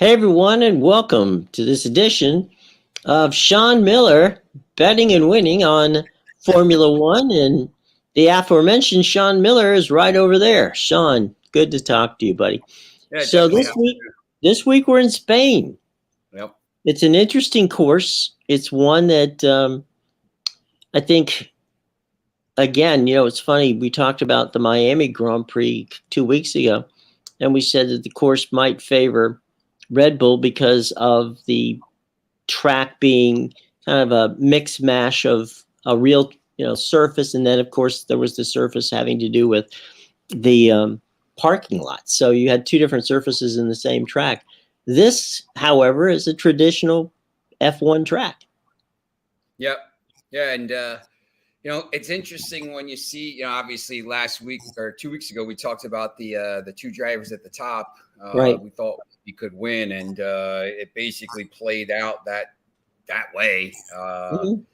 Hey everyone, and welcome to this edition of Sean Miller betting and winning on Formula One. And the aforementioned Sean Miller is right over there. Sean, good to talk to you, buddy. Yeah, So definitely. this week we're in Spain. Yep. It's an interesting course. It's one that I think, again, it's funny. We talked about the Miami Grand Prix 2 weeks ago, and we said that the course might favor Red Bull because of the track being kind of a mix mash of a real surface, and then of course there was the surface having to do with the parking lot. So you had two different surfaces in the same track. This, however, is a traditional F1 track. Yep. Yeah, and it's interesting when you see, obviously last week or 2 weeks ago we talked about the two drivers at the top. Right. We thought we could win, and it basically played out that way. And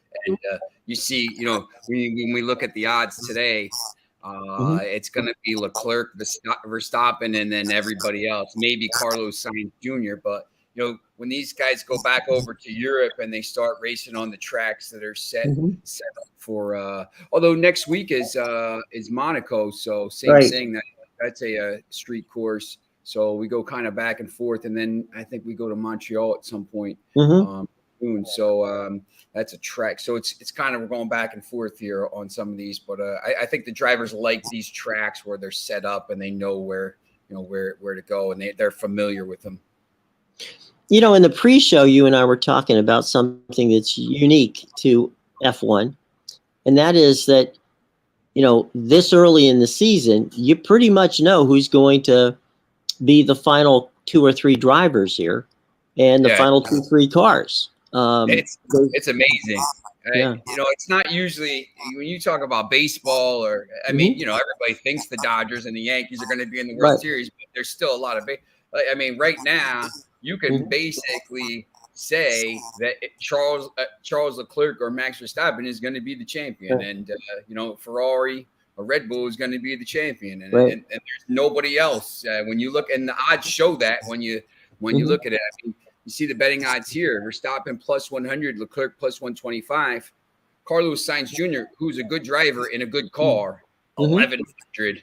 you see, when we look at the odds today, it's going to be Leclerc, Verstappen, and then everybody else. Maybe Carlos Sainz Jr., but when these guys go back over to Europe and they start racing on the tracks that are set up for, although next week is Monaco, so same thing. That's a street course, so we go kind of back and forth, and then I think we go to Montreal at some point soon. So that's a track. So it's kind of, we're going back and forth here on some of these, but I think the drivers like these tracks where they're set up and they know where to go, and they're familiar with them. In the pre-show, you and I were talking about something that's unique to F1, and that is that, this early in the season, you pretty much know who's going to be the final two or three drivers here and the final 2-3 cars. It's amazing. Yeah. It's not usually when you talk about baseball or, I mean, everybody thinks the Dodgers and the Yankees are going to be in the World Series, but there's still a lot of right now, you can basically say that Charles Leclerc or Max Verstappen is going to be the champion, and Ferrari or Red Bull is going to be the champion, and there's nobody else. When you look, and the odds show that when you look at it, I mean, you see the betting odds here: Verstappen plus 100, Leclerc plus 125, Carlos Sainz Jr., who's a good driver in a good car, 1100.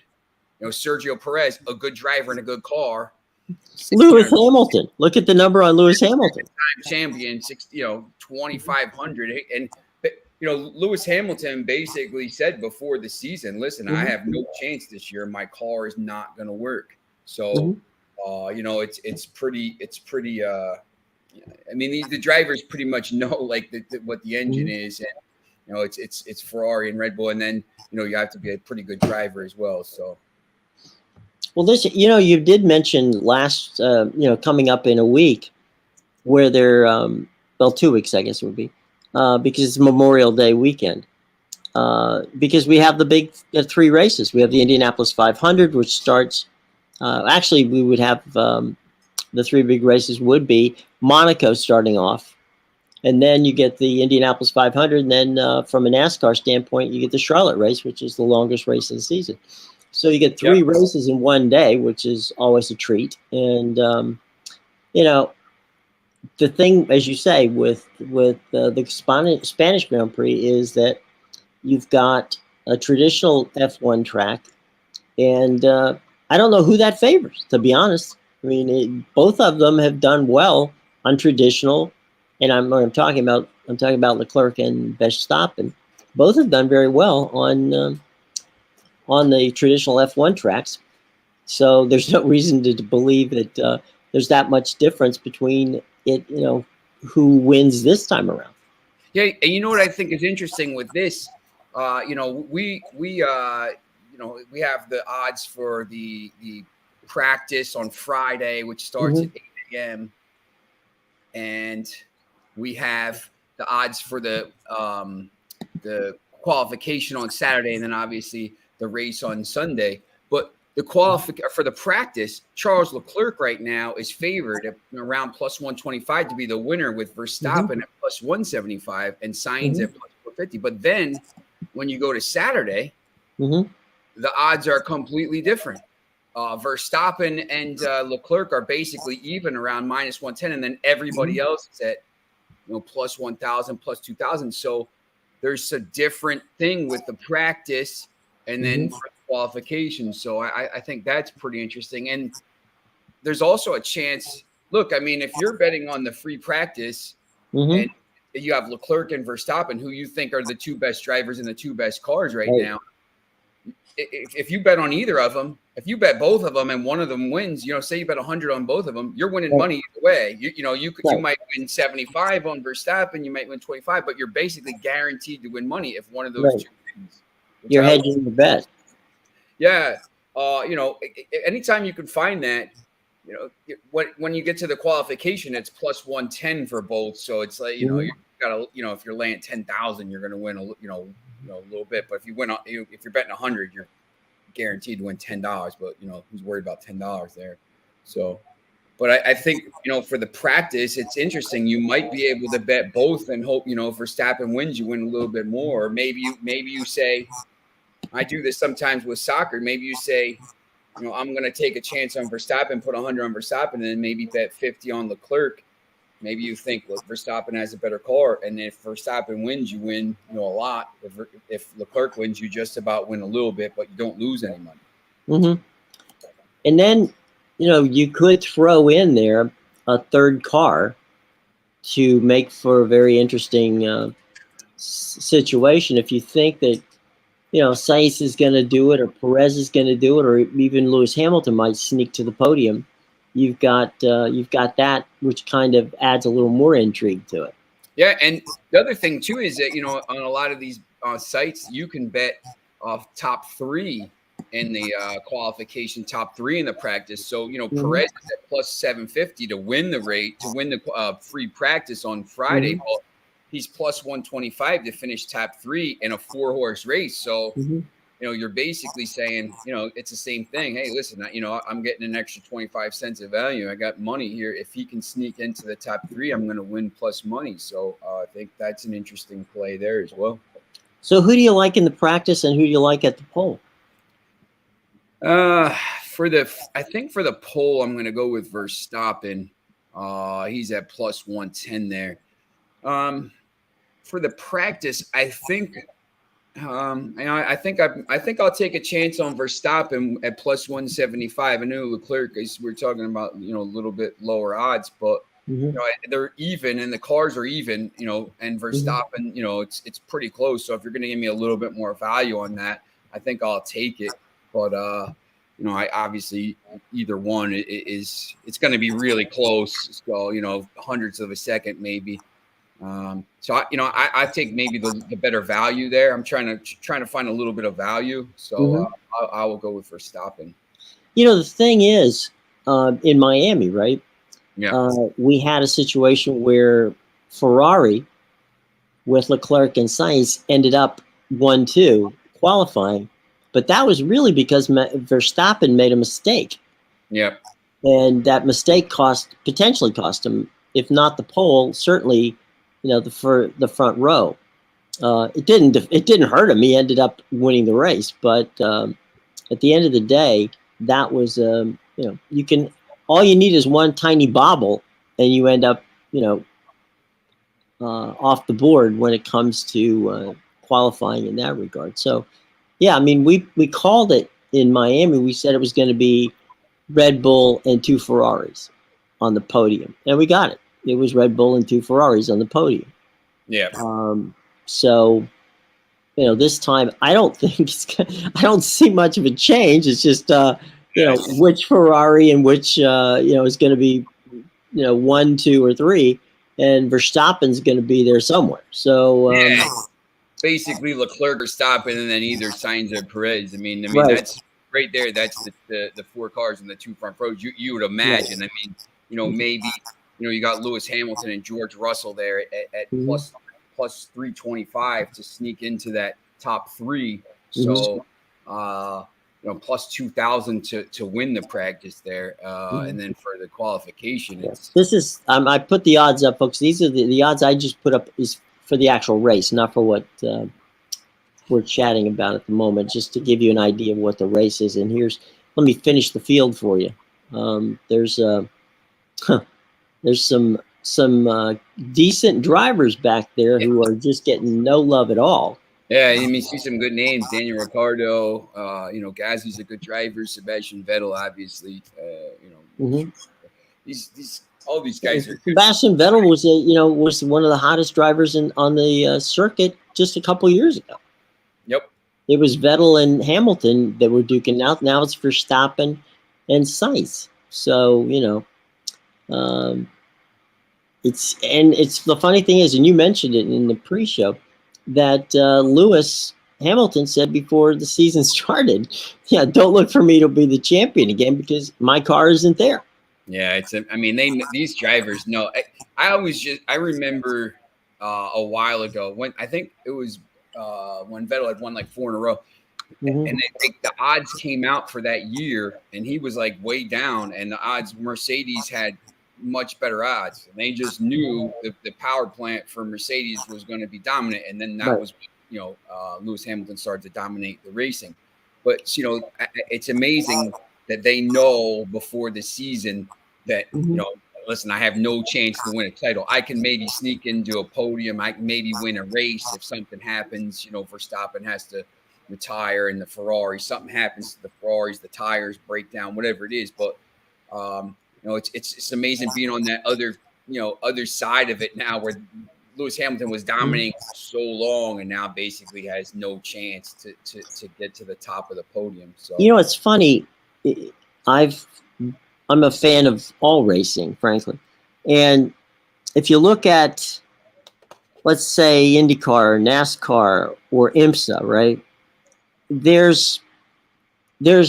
Sergio Perez, a good driver in a good car. Lewis Hamilton. Look at the number on Lewis Hamilton. Time champion, 2,500. And, Lewis Hamilton basically said before the season, listen, I have no chance this year. My car is not going to work. So, it's pretty, I mean, the drivers pretty much know what the engine is. And, it's Ferrari and Red Bull. And then, you have to be a pretty good driver as well. So. Well, this, you did mention last, coming up in a week where they're, 2 weeks, I guess it would be, because it's Memorial Day weekend. Because we have the big 3 races. We have the Indianapolis 500, which starts, actually, we would have the 3 big races would be Monaco starting off. And then you get the Indianapolis 500. And then from a NASCAR standpoint, you get the Charlotte race, which is the longest race of the season. So you get 3 races in one day, which is always a treat. And, the thing, as you say, with the Spanish Grand Prix is that you've got a traditional F1 track. And I don't know who that favors, to be honest. I mean, both of them have done well on traditional. And I'm talking about Leclerc and Verstappen. Both have done very well on the traditional F1 tracks. So there's no reason to believe that there's that much difference between it, who wins this time around. Yeah, and you know what I think is interesting with this, we have the odds for the practice on Friday, which starts at 8 a.m. And we have the odds for the qualification on Saturday, and then obviously the race on Sunday. But the for the practice, Charles Leclerc right now is favored at around plus 125 to be the winner, with Verstappen at plus 175 and Sainz at plus 450. But then when you go to Saturday, the odds are completely different. Verstappen and Leclerc are basically even around -110, and then everybody else is at plus 1,000, plus 2,000. So there's a different thing with the practice and then for the qualification. So I think that's pretty interesting. And there's also a chance. Look, I mean, if you're betting on the free practice and you have Leclerc and Verstappen, who you think are the two best drivers and the two best cars right now, if you bet on either of them, if you bet both of them and one of them wins, say you bet 100 on both of them, you're winning money either way. You might win 75 on Verstappen, you might win 25, but you're basically guaranteed to win money if one of those two wins. You're hedging the bet. Yeah. Anytime you can find that, when you get to the qualification, it's plus 110 for both. So it's like, you gotta, if you're laying 10,000, you're going to win a little bit. But if you win, if you're betting 100, you're guaranteed to win $10. But who's worried about $10 there? So, but I think for the practice, it's interesting. You might be able to bet both and hope if Verstappen wins, you win a little bit more. Or maybe you say, I do this sometimes with soccer. Maybe you say, I'm going to take a chance on Verstappen, put 100 on Verstappen, and then maybe bet 50 on Leclerc. Maybe you think, look, Verstappen has a better car, and if Verstappen wins, you win, a lot. If Leclerc wins, you just about win a little bit, but you don't lose any money. And then, you could throw in there a third car to make for a very interesting situation. If you think that, Sainz is going to do it, or Perez is going to do it, or even Lewis Hamilton might sneak to the podium. You've got that, which kind of adds a little more intrigue to it. Yeah, and the other thing too is that on a lot of these sites, you can bet top three in the qualification, top three in the practice. So Perez is at plus 750 to win the rate, to win the free practice on Friday. Well, he's plus 125 to finish top three in a 4-horse race. So. You're basically saying, it's the same thing. Hey, listen, I'm getting an extra 25 cents of value. I got money here. If he can sneak into the top three, I'm going to win plus money. So I think that's an interesting play there as well. So who do you like in the practice and who do you like at the poll? I think for the poll, I'm going to go with Verstappen. He's at plus 110 there. For the practice, I think I think I'll take a chance on Verstappen at plus 175. I know Leclerc we're talking about a little bit lower odds, but they're even and the cars are even. And Verstappen, it's pretty close. So if you're going to give me a little bit more value on that, I think I'll take it. But I obviously either one it's going to be really close. So hundreds of a second maybe. So I take maybe the better value there. I'm trying to find a little bit of value. So I will go with Verstappen. The thing is, in Miami, right? Yeah. We had a situation where Ferrari with Leclerc and Sainz ended up 1-2 qualifying, but that was really because Verstappen made a mistake. Yeah. And that mistake potentially cost him, if not the pole, certainly. The front row. It didn't hurt him. He ended up winning the race, but at the end of the day, that was you can all you need is one tiny bobble, and you end up off the board when it comes to qualifying in that regard. So, yeah, I mean we called it in Miami. We said it was going to be Red Bull and 2 Ferraris on the podium, and we got it. It was Red Bull and 2 Ferraris on the podium. Yeah. So, this time I don't think I don't see much of a change. It's just which Ferrari and which is going to be 1, 2, or 3, and Verstappen's going to be there somewhere. So basically Leclerc, Verstappen, and then either Sainz or Perez. I mean that's right there. That's the 4 cars and the 2 front rows. You would imagine. Right. I mean, maybe. You got Lewis Hamilton and George Russell there at plus 325 to sneak into that top 3. So, plus 2,000 to win the practice there. And then for the qualification, this is I put the odds up, folks. These are the odds I just put up is for the actual race, not for what we're chatting about at the moment, just to give you an idea of what the race is. And let me finish the field for you. There's there's some decent drivers back there who are just getting no love at all. Yeah, I mean, see some good names: Daniel Ricciardo, Gasly's a good driver. Sebastian Vettel, obviously. Mm-hmm. These all these guys are good. Sebastian Vettel was one of the hottest drivers on the circuit just a couple years ago. Yep. It was Vettel and Hamilton that were duking out. Now it's Verstappen and Sainz. So it's the funny thing is, and you mentioned it in the pre-show, that Lewis Hamilton said before the season started, "Yeah, don't look for me to be the champion again because my car isn't there." Yeah, these drivers know. I remember a while ago when I think it was when Vettel had won like 4 in a row, Mm-hmm. and the odds came out for that year, and he was like way down, and the odds Mercedes had much better odds, and they just knew the power plant for Mercedes was going to be dominant, and then that Right. was Lewis Hamilton started to dominate the racing, but it's amazing that they know before the season that Mm-hmm. listen, I have no chance to win a title. I can maybe sneak into a podium. I can maybe win a race if something happens. Verstappen has to retire and the Ferrari, something happens to the Ferraris, the tires break down, whatever it is. But it's amazing being on that other side of it now, where Lewis Hamilton was dominating for so long and now basically has no chance to get to the top of the podium. So It's funny. I'm a fan of all racing, frankly, and if you look at, let's say, IndyCar, NASCAR, or IMSA, right? There's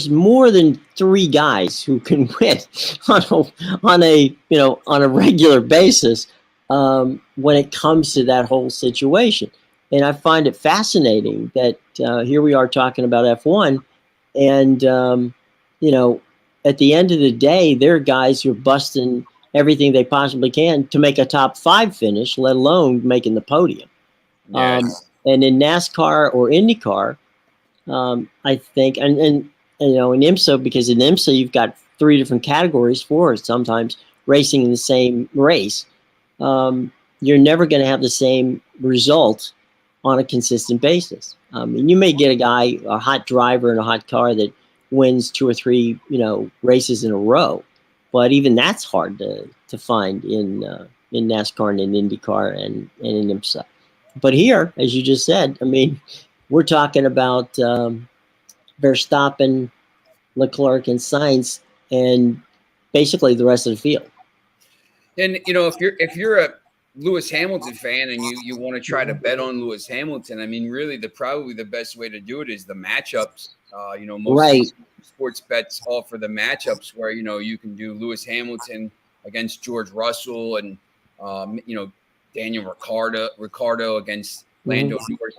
more than 3 guys who can win on a regular basis when it comes to that whole situation. And I find it fascinating that here we are talking about F1, and at the end of the day, they're guys who are busting everything they possibly can to make a top 5 finish, let alone making the podium. yes. And in NASCAR or IndyCar, I think, and in IMSA, because in IMSA you've got 3 different categories for it, sometimes racing in the same race. You're never going to have the same result on a consistent basis. And you may get a hot driver in a hot car that wins 2 or 3, races in a row, but even that's hard to find in NASCAR and in IndyCar and in IMSA. But here, as you just said, I mean, we're talking about Verstappen, Leclerc, and Sainz, and basically the rest of the field. And if you're a Lewis Hamilton fan and you want to try to bet on Lewis Hamilton, I mean, really probably the best way to do it is the matchups. Most Right. sports bets offer the matchups where you can do Lewis Hamilton against George Russell and Daniel Ricciardo against Lando Norris.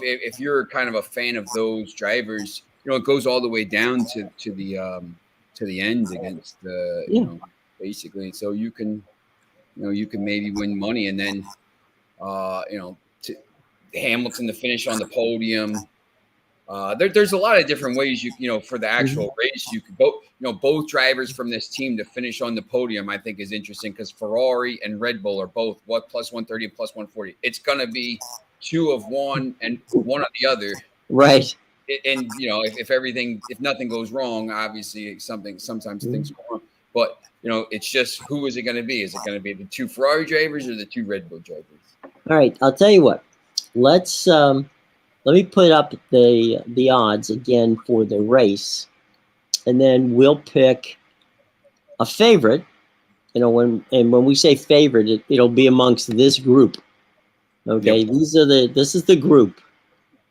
If you're kind of a fan of those drivers, it goes all the way down to the end against basically. So you can maybe win money, and then to Hamilton to finish on the podium. There's a lot of different ways for the actual race. You could go, both drivers from this team to finish on the podium, I think is interesting, because Ferrari and Red Bull are both plus 130 and plus 140. It's going to be 2 of one and 1 of the other. Right. And if nothing goes wrong, obviously sometimes things go wrong. But it's just, who is it going to be? Is it going to be the 2 Ferrari drivers or the 2 Red Bull drivers? All right, I'll tell you what. Let me put up the odds again for the race, and then we'll pick a favorite. When we say favorite, it'll be amongst this group. Okay, Yep. This is the group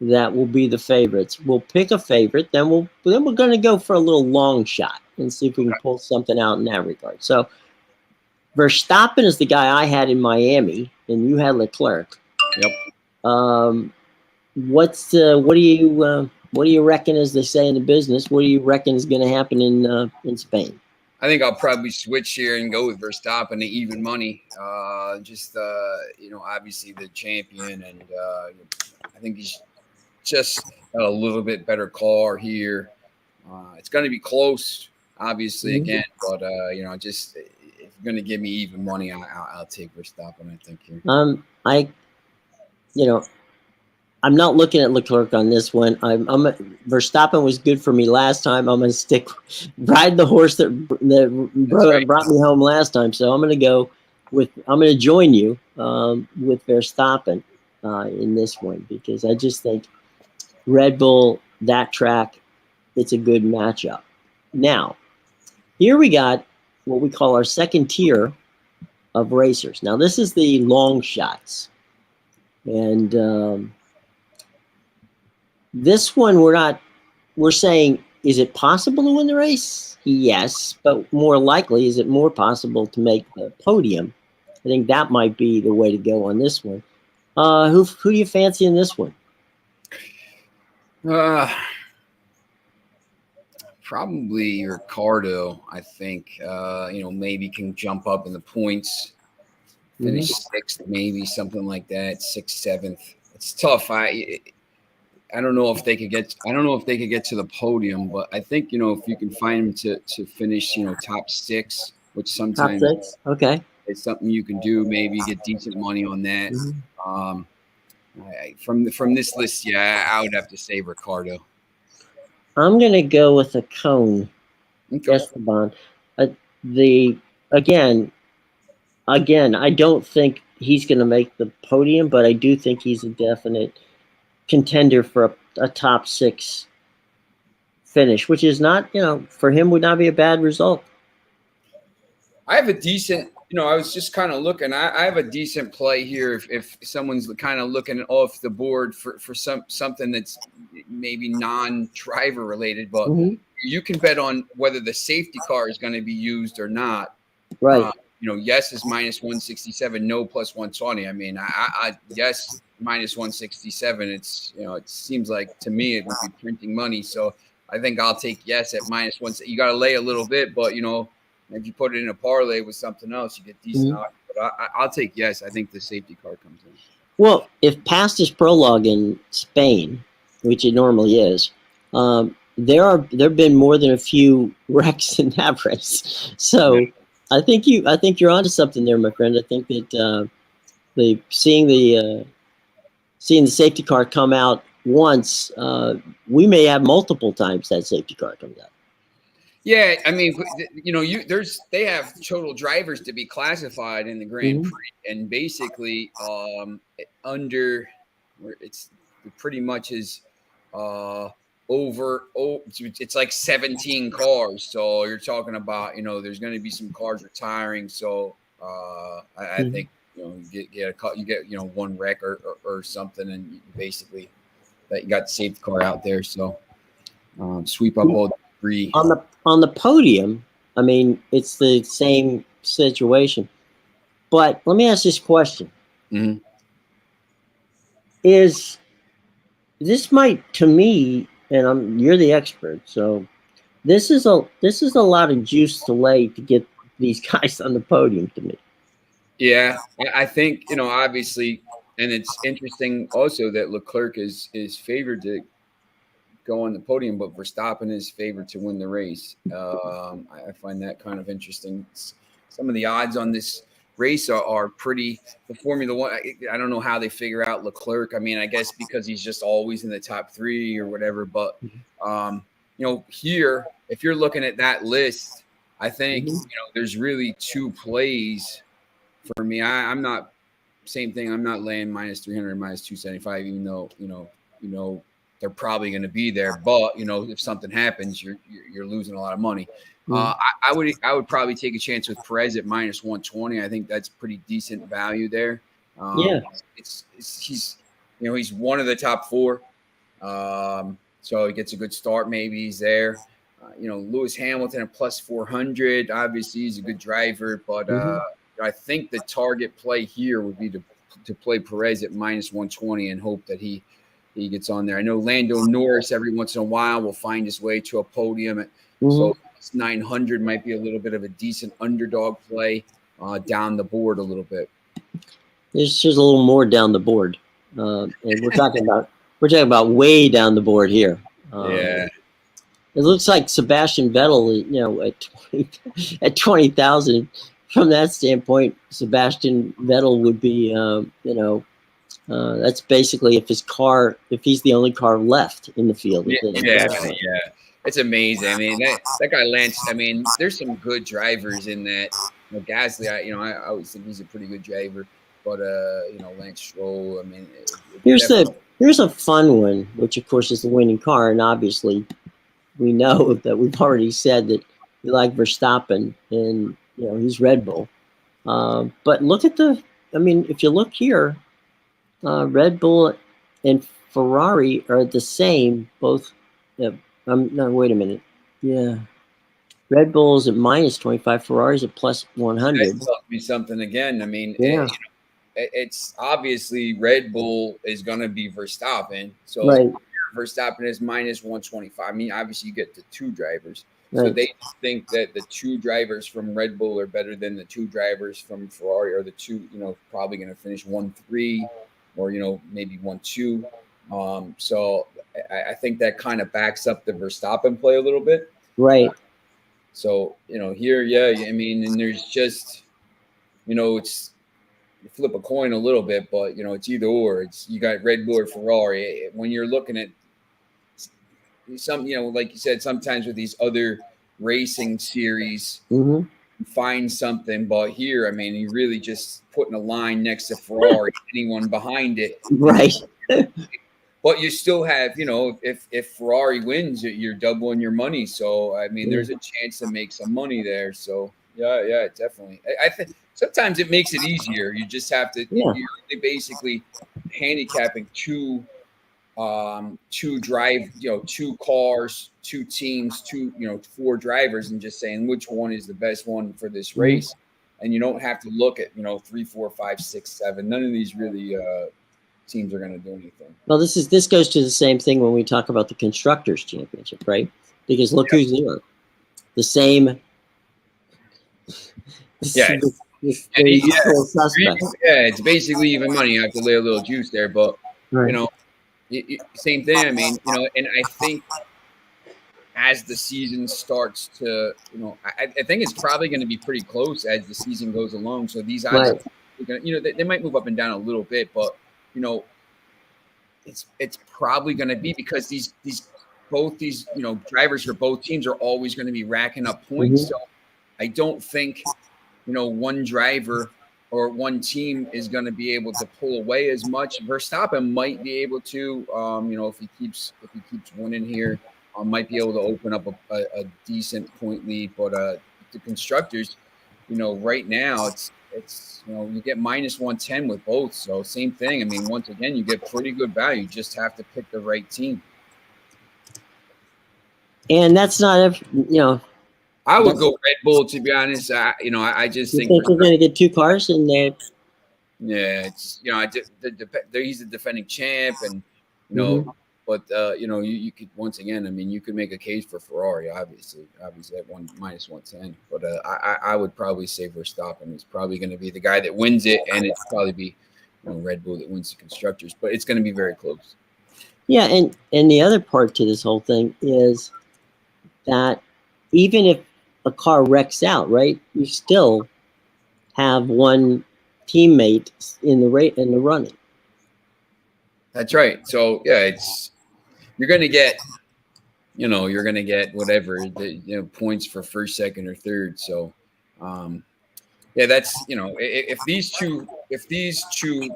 that will be the favorites. We'll pick a favorite, then we're going to go for a little long shot and see if we can pull something out in that regard. So Verstappen is the guy I had in Miami, and you had Leclerc. Yep. What do you reckon, as they say in the business? What do you reckon is going to happen in Spain? I think I'll probably switch here and go with Verstappen to even money. Obviously the champion, and I think he's just got a little bit better car here. It's going to be close, obviously, Mhm. again. But just if you're going to give me even money, I'll take Verstappen. I think here. I, you know, I'm not looking at Leclerc on this one. Verstappen was good for me last time. I'm going to ride the horse that Right. brought me home last time. So I'm going to join you with Verstappen in this one, because I just think Red Bull, that track, it's a good matchup. Now, here we got what we call our second tier of racers. Now, this is the long shots. And this one, we're saying, is it possible to win the race? Yes, but more likely, is it more possible to make the podium? I think that might be the way to go on this one. Who do you fancy in this one? Probably Ricardo, I think. Maybe can jump up in the points, finish sixth, maybe something like that, sixth, seventh. It's tough. I don't know if they could get. I don't know if they could get to the podium, but I think if you can find them to finish, top six, which Top sometimes six? Okay. it's something you can do. Maybe get decent money on that. Mhm. From this list, yeah, I would have to say Ricardo. I'm going to go with a cone. Okay. Esteban. The again, I don't think he's going to make the podium, but I do think he's a definite contender for a top six finish, which is not, for him would not be a bad result. I have a decent, I was just kind of looking. I have a decent play here if someone's kind of looking off the board for something that's maybe non-driver related, but you can bet on whether the safety car is going to be used or not. Right. Yes is minus 167, no plus 120. I mean, I yes minus 167. It's it seems like to me it would be printing money. So I think I'll take yes at minus one. You got to lay a little bit, but if you put it in a parlay with something else, you get decent odds. But I'll take yes. I think the safety car comes in. Well, if past his prologue in Spain, which it normally is, there've been more than a few wrecks in that race. So I think you're onto something there, my friend. I think that seeing the safety car come out once, we may have multiple times that safety car comes out. Yeah, I mean, they have total drivers to be classified in the Grand Prix, and basically it's pretty much is it's like 17 cars. So you're talking about there's going to be some cars retiring. So I think you get one wreck or something, and you basically that you got the safety car out there. So sweep up all the debris. On the podium, I mean, it's the same situation. But let me ask this question: Is this might, to me, and you're the expert, so this is a lot of juice to lay to get these guys on the podium to me. Yeah, I think obviously, and it's interesting also that Leclerc is favored to go on the podium, but Verstappen is favored to win the race. I find that kind of interesting. Some of the odds on this race are pretty. The Formula One, I don't know how they figure out Leclerc. I mean, I guess because he's just always in the top three or whatever. But here, if you're looking at that list, I think there's really two plays for me. I'm not same thing. I'm not laying minus 300, minus 275, even though they're probably going to be there. But if something happens, you're losing a lot of money. I would probably take a chance with Perez at minus 120. I think that's pretty decent value there. He's one of the top four, so he gets a good start. Maybe he's there. Lewis Hamilton at plus 400. Obviously, he's a good driver, but I think the target play here would be to play Perez at minus 120 and hope that he gets on there. I know Lando Norris every once in a while will find his way to a podium. So 900 might be a little bit of a decent underdog play down the board a little bit. There's just a little more down the board, and we're talking about way down the board here. It looks like Sebastian Vettel, at 20,000. From that standpoint, Sebastian Vettel would be, that's basically if he's the only car left in the field. Yeah. It's amazing. I mean, that guy Lance. I mean, there's some good drivers in that. Gasly, I always think he's a pretty good driver, but Lance Stroll. I mean, here's a fun one, which of course is the winning car, and obviously we know that we've already said that we like Verstappen, and he's Red Bull. But look at if you look here, Red Bull and Ferrari are the same. Both. No, wait a minute. Yeah. Red Bull's at -25, Ferrari's at +100. That tells me something again. I mean, it's obviously Red Bull is going to be Verstappen. So right. Verstappen is -125. I mean, obviously you get the two drivers. Right. So they think that the two drivers from Red Bull are better than the two drivers from Ferrari, or the two, probably going to finish 1-3 or, maybe 1-2. So I think that kind of backs up the Verstappen play a little bit. Right. So, here, I mean, and there's just, it's, you flip a coin a little bit, but, it's either or. You got Red Bull or Ferrari. When you're looking at some, like you said, sometimes with these other racing series, mm-hmm. you find something. But here, I mean, you're really just putting a line next to Ferrari, anyone behind it. Right. But you still have, if Ferrari wins, you're doubling your money. So, I mean, there's a chance to make some money there. So, yeah, definitely. I think sometimes it makes it easier. You just have to, you're basically handicapping two drive, two cars, two teams, four drivers, and just saying which one is the best one for this race. And you don't have to look at, 3, 4, 5, 6, 7. None of these really teams are going to do anything. Well, this goes to the same thing when we talk about the Constructors' Championship, right? Because look who's there. The same. It's basically even money. You have to lay a little juice there, but same thing. I mean, and I think as the season starts to, I think it's probably going to be pretty close as the season goes along. So these odds, they might move up and down a little bit, but it's probably going to be because both these drivers for both teams are always going to be racking up points. So I don't think one driver or one team is going to be able to pull away as much. Verstappen might be able to, if he keeps winning here, might be able to open up a decent point lead. But the constructors, right now it's you get -110 with both. So same thing. I mean, once again, you get pretty good value. You just have to pick the right team. And that's not I would go Red Bull, to be honest. I just think we're going to get two cars in there. Yeah, it's he's the defending champ, and but you could, once again, I mean, you could make a case for Ferrari, obviously at -110. But I would probably say Verstappen is probably going to be the guy that wins it, and it's probably be Red Bull that wins the constructors. But it's going to be very close. Yeah, and the other part to this whole thing is that even if a car wrecks out, right, you still have one teammate in the running. That's right. So you're going to get whatever the points for first, second, or third. So that's if these two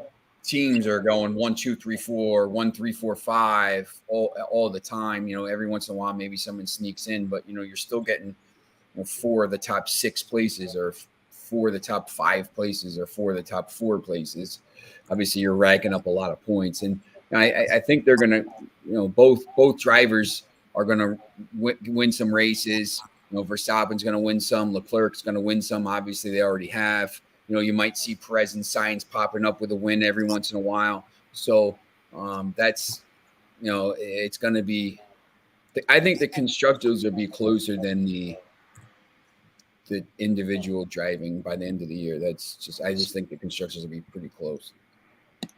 teams are going 1, 2, 3, 4, 1, 3, 4, 5 all the time, every once in a while maybe someone sneaks in, but you're still getting 4 of the top 6 places, or 4 of the top 5 places, or 4 of the top 4 places. Obviously, you're racking up a lot of points, and I think they're going to, both drivers are going to win some races. Verstappen's going to win some, Leclerc's going to win some. Obviously, they already have. You might see Perez and Sainz popping up with a win every once in a while. So that's, it's going to be. I think the constructors will be closer than the individual driving by the end of the year. I just think the constructors will be pretty close.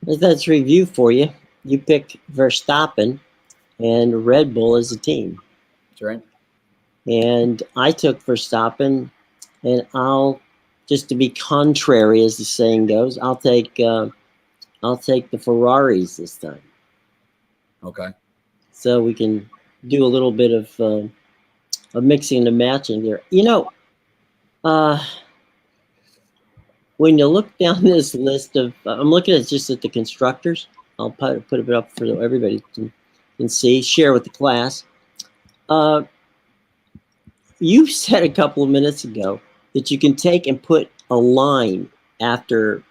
That's review for you. You picked Verstappen and Red Bull as a team. That's right. and I took Verstappen, and I'll just to be contrary, as the saying goes, I'll take the Ferraris this time. Okay. So we can do a little bit of mixing and matching there. When you look down this list of, I'm looking at just at the constructors. I'll put it up for everybody can see, share with the class. You said a couple of minutes ago that you can take and put a line after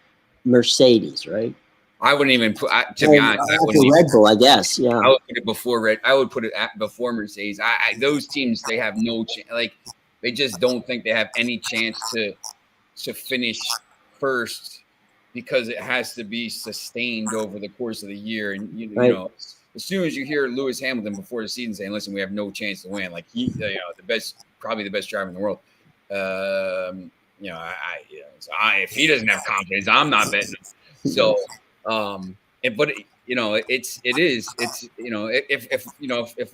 Mercedes, right? I wouldn't even put. To be honest, I wouldn't Red even, Bull, I guess. Yeah, I would put it before Red. I would put it before Mercedes. Those teams, they have no chance. Like, they just don't think they have any chance to finish first, because it has to be sustained over the course of the year. And you know, as soon as you hear Lewis Hamilton before the season saying, "Listen, we have no chance to win," like probably the best driver in the world. If he doesn't have confidence, I'm not betting him. So, if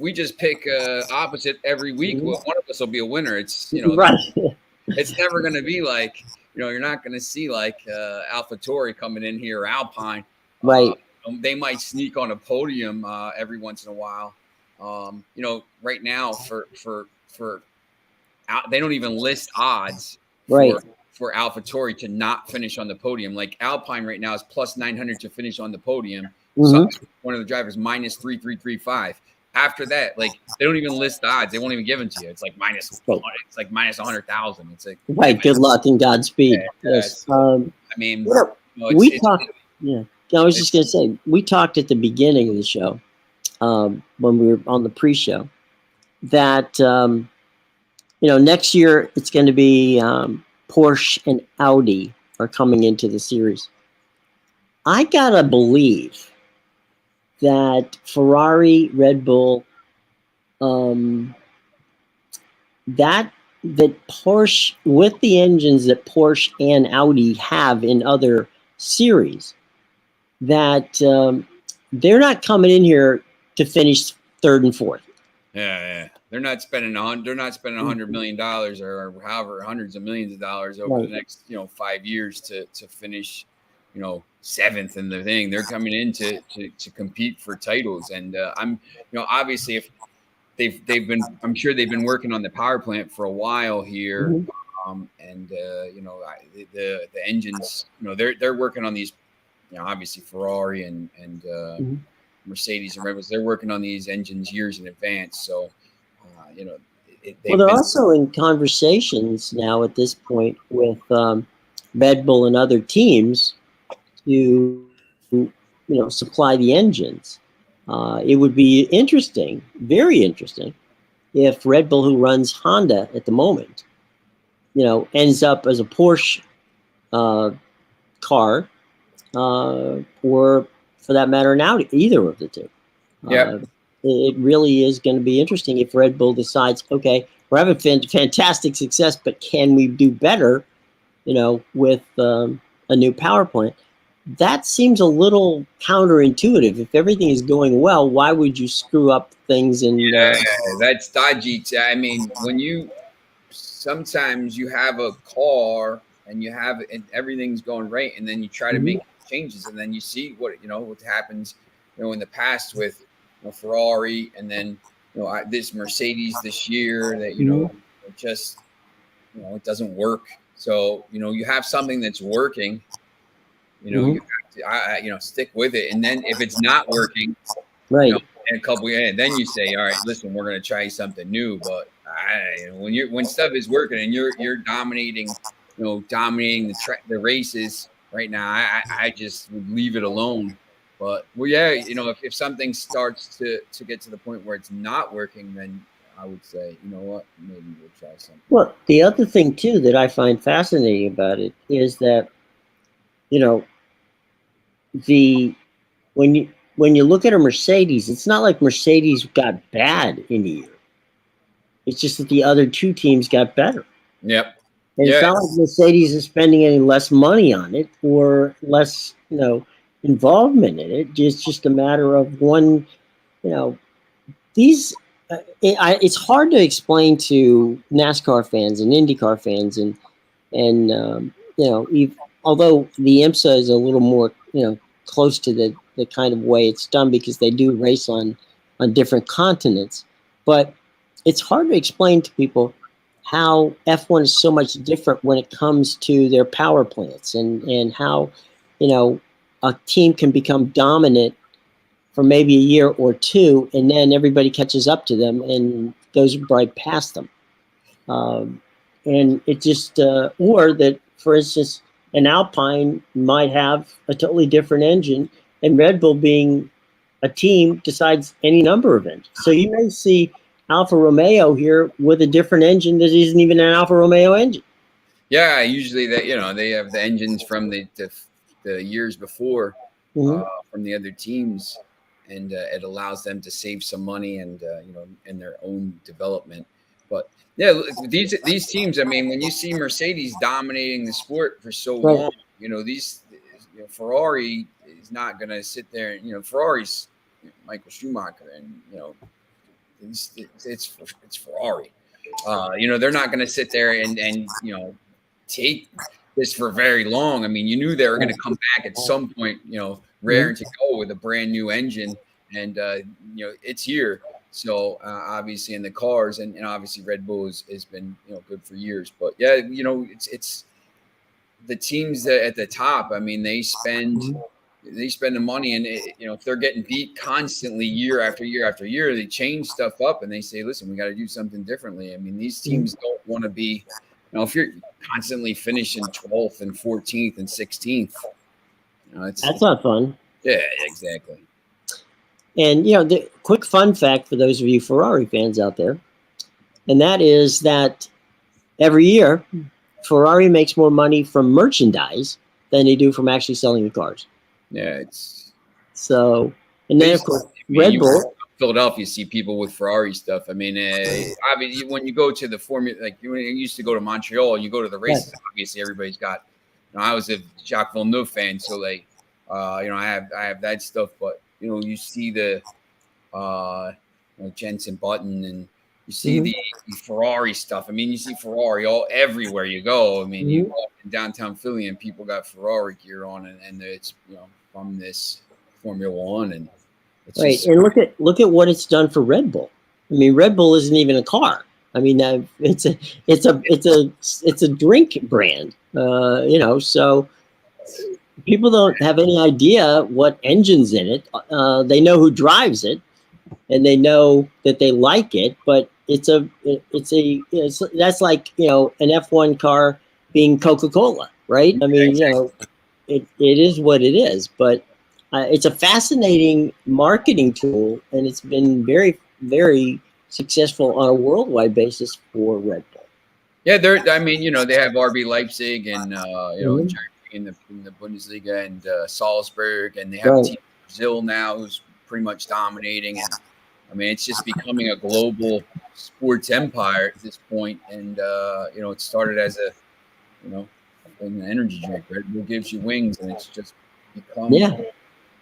we just pick opposite every week, well, one of us will be a winner. It's right. It's never going to be like, you're not going to see like AlphaTauri coming in here, or Alpine. Right. They might sneak on a podium every once in a while. Right now for they don't even list odds for AlphaTauri to not finish on the podium. Like Alpine right now is plus 900 to finish on the podium. Mm-hmm. One of the drivers minus 3335. After that, like, they don't even list the odds. They won't even give them to you. It's like minus. It's like minus 100,000. It's like, right. Good luck and Godspeed. Yes. I mean, we talked. Yeah. I was just going to say, we talked at the beginning of the show when we were on the pre-show that next year it's going to be Porsche and Audi are coming into the series. I gotta believe that Ferrari, Red Bull, that Porsche, with the engines that Porsche and Audi have in other series, that they're not coming in here to finish third and fourth. Yeah. They're not spending $100 million or however hundreds of millions of dollars over the next 5 years to finish seventh in the thing. They're coming in to compete for titles, and I'm obviously, if I'm sure they've been working on the power plant for a while here. Mm-hmm. The engines, they're working on these, obviously Ferrari and mm-hmm. Mercedes and Red Bulls, they're working on these engines years in advance. So, they're also in conversations now at this point with Red Bull and other teams to, supply the engines. It would be interesting, very interesting, if Red Bull, who runs Honda at the moment, ends up as a Porsche car, or for that matter, an Audi, either of the two. Yeah. It really is going to be interesting if Red Bull decides, okay, we're having fantastic success, but can we do better, with a new power plant? That seems a little counterintuitive. If everything is going well, why would you screw up things? And that's dodgy. I mean, sometimes you have a car and everything's going right, and then you try to mm-hmm. make changes, and then you see what happens, in the past with Ferrari, and then this Mercedes this year that mm-hmm. it just it doesn't work. So you have something that's working, mm-hmm. you have to stick with it, and then if it's not working, right, in a couple years, then you say, all right, listen, we're going to try something new. But when stuff is working and you're dominating, dominating the races right now, I just would leave it alone. But if something starts to get to the point where it's not working, then I would say, maybe we'll try something. Well, the other thing too that I find fascinating about it is that, when you look at a Mercedes, it's not like Mercedes got bad in a year. It's just that the other two teams got better. Yep. And it's not like Mercedes is spending any less money on it or less, involvement in it. It's just a matter of one, these it's hard to explain to NASCAR fans and IndyCar fans, and although the IMSA is a little more close to the kind of way it's done because they do race on different continents, but it's hard to explain to people how F1 is so much different when it comes to their power plants and how a team can become dominant for maybe a year or two, and then everybody catches up to them and goes right past them. And it just, or that, for instance, an Alpine might have a totally different engine, and Red Bull, being a team, decides any number of engines. So you may see Alfa Romeo here with a different engine that isn't even an Alfa Romeo engine. Yeah, usually they have the engines from the years before from the other teams, and it allows them to save some money and in their own development. But yeah, these teams. I mean, when you see Mercedes dominating the sport for so long, Ferrari is not going to sit there. Ferrari's Michael Schumacher, and it's Ferrari. They're not going to sit there and take this for very long. I mean, you knew they were going to come back at some point, raring to go with a brand new engine, and it's here. So obviously in the cars, and obviously Red Bull has been good for years. But yeah, it's the teams that at the top. I mean, they spend the money, and if they're getting beat constantly year after year after year, they change stuff up and they say, listen, we got to do something differently. I mean, these teams don't want to be, if you're constantly finishing 12th and 14th and 16th, that's not fun. Yeah, exactly. And the quick fun fact for those of you Ferrari fans out there, and that is that every year Ferrari makes more money from merchandise than they do from actually selling the cars. Yeah, it's so. And then of course Red Bull. Philadelphia, see people with Ferrari stuff. I mean, obviously, when you go to the Formula, like when you used to go to Montreal, you go to the races. Right. Obviously, everybody's got. I was a Jacques Villeneuve fan, so like, I have that stuff. But you see the Jensen Button, and you see the Ferrari stuff. I mean, you see Ferrari everywhere you go. I mean, you walk in downtown Philly, and people got Ferrari gear on, and it's from this Formula One and. Right, and look at what it's done for Red Bull. I mean, Red Bull isn't even a car. I mean, it's a drink brand. So people don't have any idea what engine's in it. They know who drives it, and they know that they like it. But that's like an F1 car being Coca-Cola, right? I mean, it is what it is, but. It's a fascinating marketing tool, and it's been very, very successful on a worldwide basis for Red Bull. Yeah, they have RB Leipzig and in the Bundesliga and Salzburg, and they have a team in Brazil now who's pretty much dominating. And I mean, it's just becoming a global sports empire at this point. And it started as an energy drink. Red Bull gives you wings, and it's just become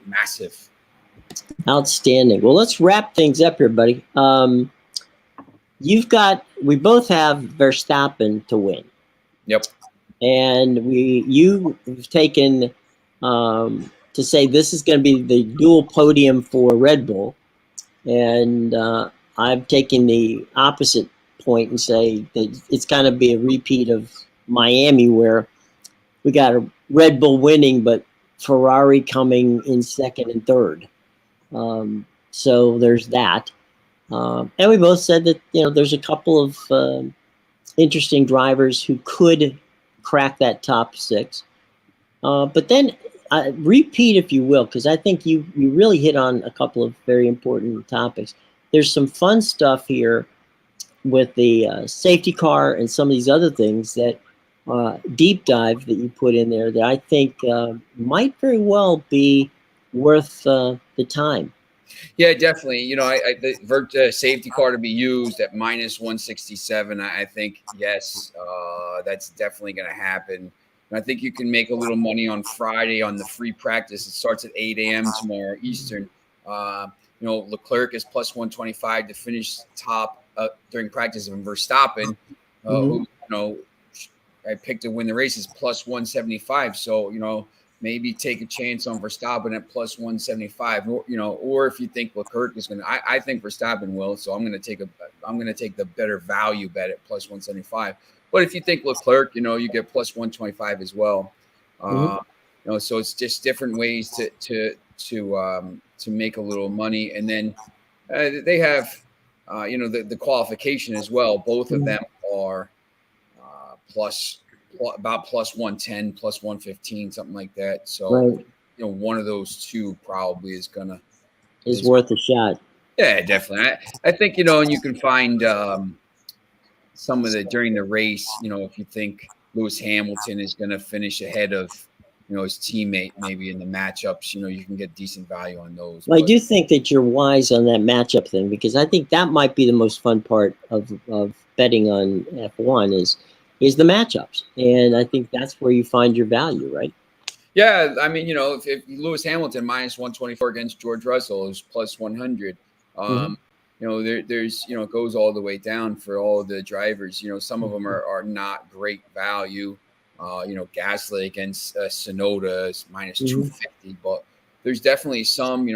massive. Outstanding. Well, let's wrap things up here, buddy. We both have Verstappen to win. Yep. And you've taken to say this is going to be the dual podium for Red Bull, and I've taken the opposite point and say that it's going to be a repeat of Miami, where we got a Red Bull winning, but Ferrari coming in second and third. So there's that. And we both said that, there's a couple of interesting drivers who could crack that top six. But then repeat, if you will, because I think you really hit on a couple of very important topics. There's some fun stuff here with the safety car and some of these other things that deep dive that you put in there that I think might very well be worth the time. Yeah, definitely. The safety car to be used at minus 167. I think, yes, that's definitely going to happen. And I think you can make a little money on Friday on the free practice. It starts at 8 a.m. tomorrow Eastern. Leclerc is plus 125 to finish top during practice, and Verstappen, who I picked to win the race, is plus 175. So maybe take a chance on Verstappen at plus 175, or if you think Leclerc is going to, I think Verstappen will. So I'm going to take the better value bet at plus 175. But if you think Leclerc, you get plus 125 as well. So it's just different ways to make a little money. And then they have, the qualification as well. Both of them are about plus 110, plus 115, something like that. So, one of those two probably is worth a shot. Yeah, definitely. I think, and you can find some of the during the race, if you think Lewis Hamilton is going to finish ahead of his teammate, maybe in the matchups, you can get decent value on those. Well, I do think that you're wise on that matchup thing, because I think that might be the most fun part of betting on F1 is the matchups, and I think that's where you find your value, right? Yeah, I mean, if Lewis Hamilton minus 124 against George Russell is plus 100. There's it goes all the way down for all the drivers. Some of them are not great value. Gasly against Sonoda is minus 250, but there's definitely some,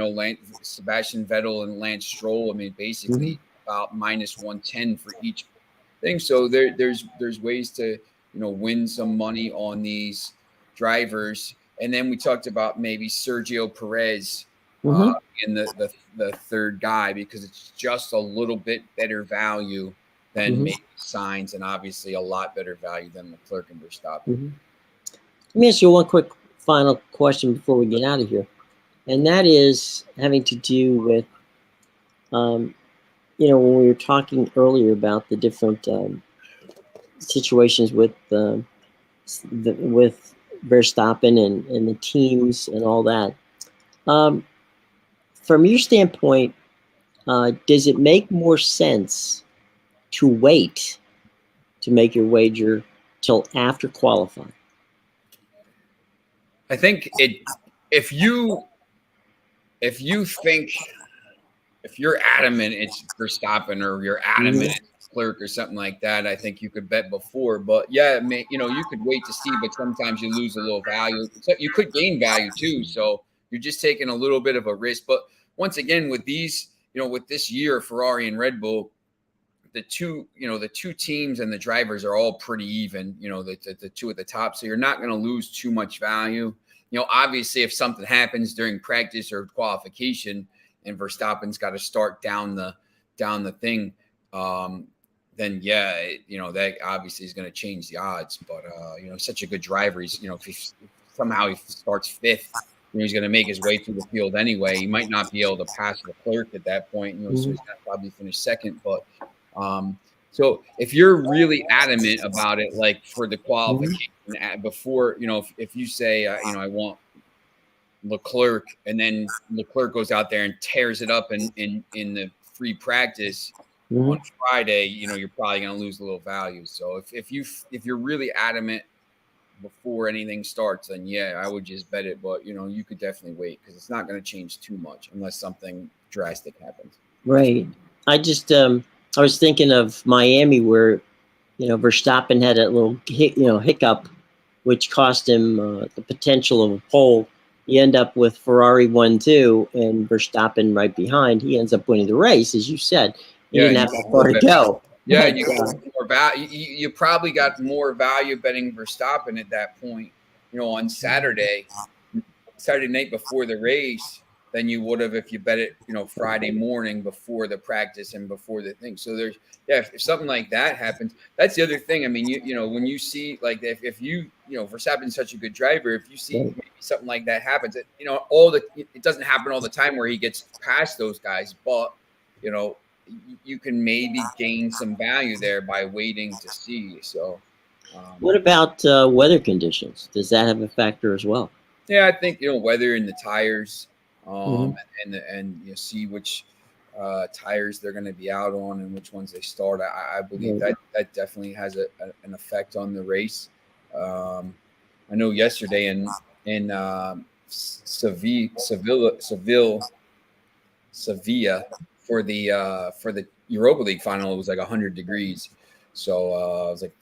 Sebastian Vettel and Lance Stroll. I mean, basically about minus 110 for each thing. So there's ways to, win some money on these drivers. And then we talked about maybe Sergio Perez in the third guy, because it's just a little bit better value than maybe Sainz, and obviously a lot better value than Leclerc and Verstappen. Let me ask you one quick final question before we get out of here, and that is having to do with, when we were talking earlier about the different situations with with Verstappen and the teams and all that. From your standpoint, does it make more sense to wait to make your wager till after qualifying? I think if you're adamant it's Verstappen, or you're adamant it's Leclerc or something like that, I think you could bet before. But yeah, you could wait to see, but sometimes you lose a little value. So you could gain value too. So you're just taking a little bit of a risk. But once again, with these, with this year, Ferrari and Red Bull, the two teams and the drivers are all pretty even, the two at the top. So you're not going to lose too much value. Obviously, if something happens during practice or qualification and Verstappen's got to start down the thing, then yeah, that obviously is going to change the odds. But such a good driver, he's if somehow he starts fifth, he's going to make his way through the field anyway. He might not be able to pass Leclerc at that point, so he's going to probably finish second. But so if you're really adamant about it, like for the qualification before, if you say, I want Leclerc, and then Leclerc goes out there and tears it up in the free practice on Friday, you're probably going to lose a little value. So if you're really adamant before anything starts, then yeah, I would just bet it. But you could definitely wait, because it's not going to change too much unless something drastic happens. Right. I was thinking of Miami, where Verstappen had a little hiccup, which cost him the potential of a pole. You end up with Ferrari 1-2 and Verstappen right behind. He ends up winning the race, as you said. He didn't have that far to go. Yeah, you got more value. You probably got more value betting Verstappen at that point, on Saturday night before the race, than you would have if you bet it, Friday morning before the practice and before the thing. So there's, if something like that happens, that's the other thing. I mean, when you see, like, if Verstappen's such a good driver, if you see maybe something like that happens, it doesn't happen all the time where he gets past those guys, but you can maybe gain some value there by waiting to see. So, what about weather conditions? Does that have a factor as well? Yeah, I think weather and the tires. And you see which tires they're going to be out on and which ones they start. I believe that definitely has an effect on the race. I know yesterday in Seville, Sevilla for the Europa League final. It was like 100 degrees, so it was like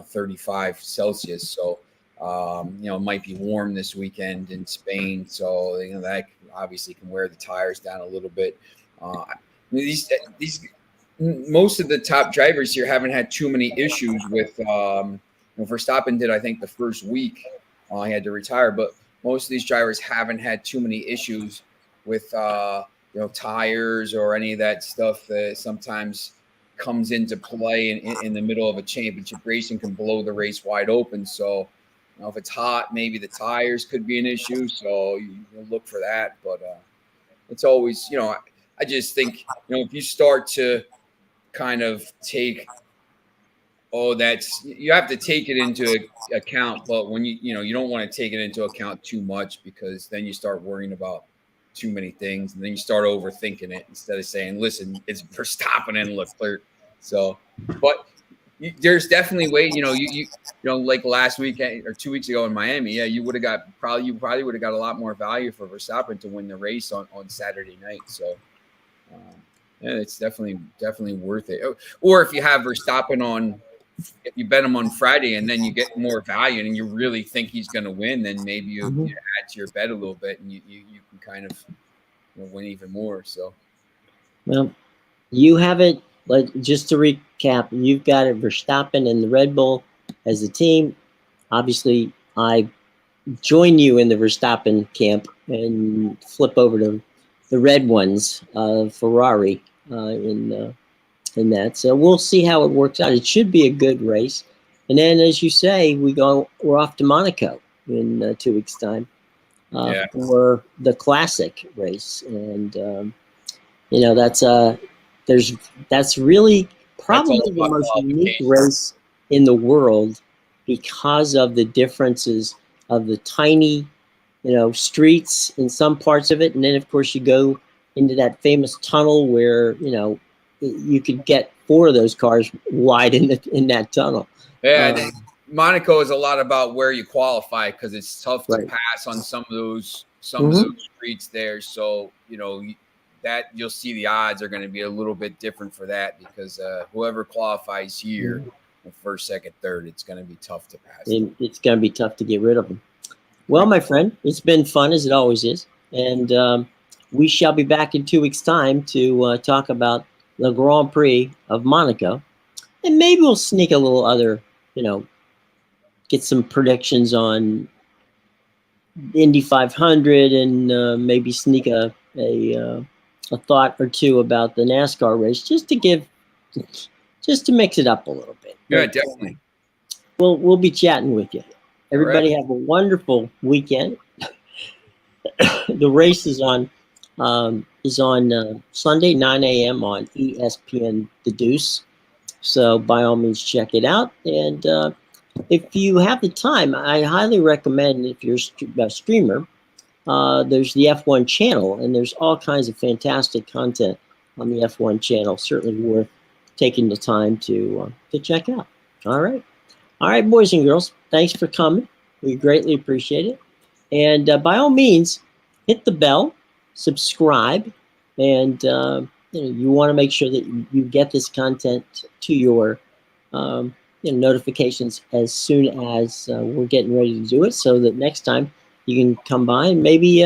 35 Celsius. So it might be warm this weekend in Spain. So that obviously can wear the tires down a little bit. These most of the top drivers here haven't had too many issues with. Verstappen did, I think, the first week he had to retire, but most of these drivers haven't had too many issues with tires or any of that stuff that sometimes comes into play in the middle of a championship race and can blow the race wide open. So if it's hot, maybe the tires could be an issue. So you look for that, but it's always, I just think, if you start to kind of take, you have to take it into account, but when you don't want to take it into account too much, because then you start worrying about too many things, and then you start overthinking it instead of saying, listen, it's Verstappen and Leclerc. So, but there's definitely way, like last weekend or 2 weeks ago in Miami, you would have probably would have got a lot more value for Verstappen to win the race on Saturday night. So, it's definitely worth it. Or if you have Verstappen if you bet him on Friday and then you get more value and you really think he's going to win, then maybe you add to your bet a little bit and you can kind of win even more. So, well, you have it. Just to recap, you've got it Verstappen and the Red Bull as a team. Obviously, I join you in the Verstappen camp and flip over to the red ones, Ferrari in that. So we'll see how it works out. It should be a good race. And then, as you say, we're off to Monaco in 2 weeks' time for the classic race. And that's really probably the most unique race in the world because of the differences of the tiny, streets in some parts of it. And then, of course, you go into that famous tunnel where, you could get 4 of those cars wide in that tunnel. Yeah, Monaco is a lot about where you qualify, because it's tough to pass on some of those streets there. So that you'll see the odds are going to be a little bit different for that, because whoever qualifies here, first, second, third, it's going to be tough to pass. It's going to be tough to get rid of them. Well, my friend, it's been fun, as it always is, and we shall be back in 2 weeks' time to talk about the Grand Prix of Monaco, and maybe we'll sneak a little other, get some predictions on Indy 500, and maybe sneak a thought or two about the NASCAR race, just to mix it up a little bit. Yeah, definitely. We'll be chatting with you. Everybody have a wonderful weekend. The race is on Sunday, 9 a.m. on ESPN The Deuce. So by all means, check it out. And if you have the time, I highly recommend, if you're a streamer, there's the F1 channel, and there's all kinds of fantastic content on the F1 channel. Certainly worth taking the time to check out. All right, boys and girls, thanks for coming. We greatly appreciate it. And by all means, hit the bell, subscribe, and you want to make sure that you get this content to your notifications as soon as we're getting ready to do it, so that next time you can come by and maybe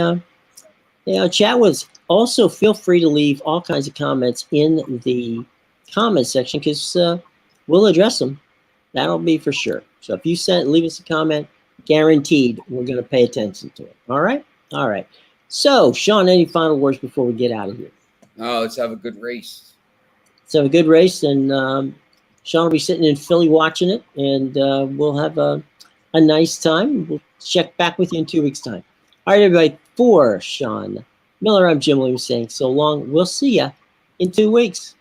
chat with us. Also, feel free to leave all kinds of comments in the comment section, because we'll address them. That'll be for sure. So if you leave us a comment, guaranteed we're going to pay attention to it. All right. So, Sean, any final words before we get out of here? Let's have a good race. Let's have a good race, and Sean will be sitting in Philly watching it, and we'll have a nice time. We'll check back with you in 2 weeks' time. All right, everybody. For Sean Miller, I'm Jim Williams saying so long. We'll see you in 2 weeks.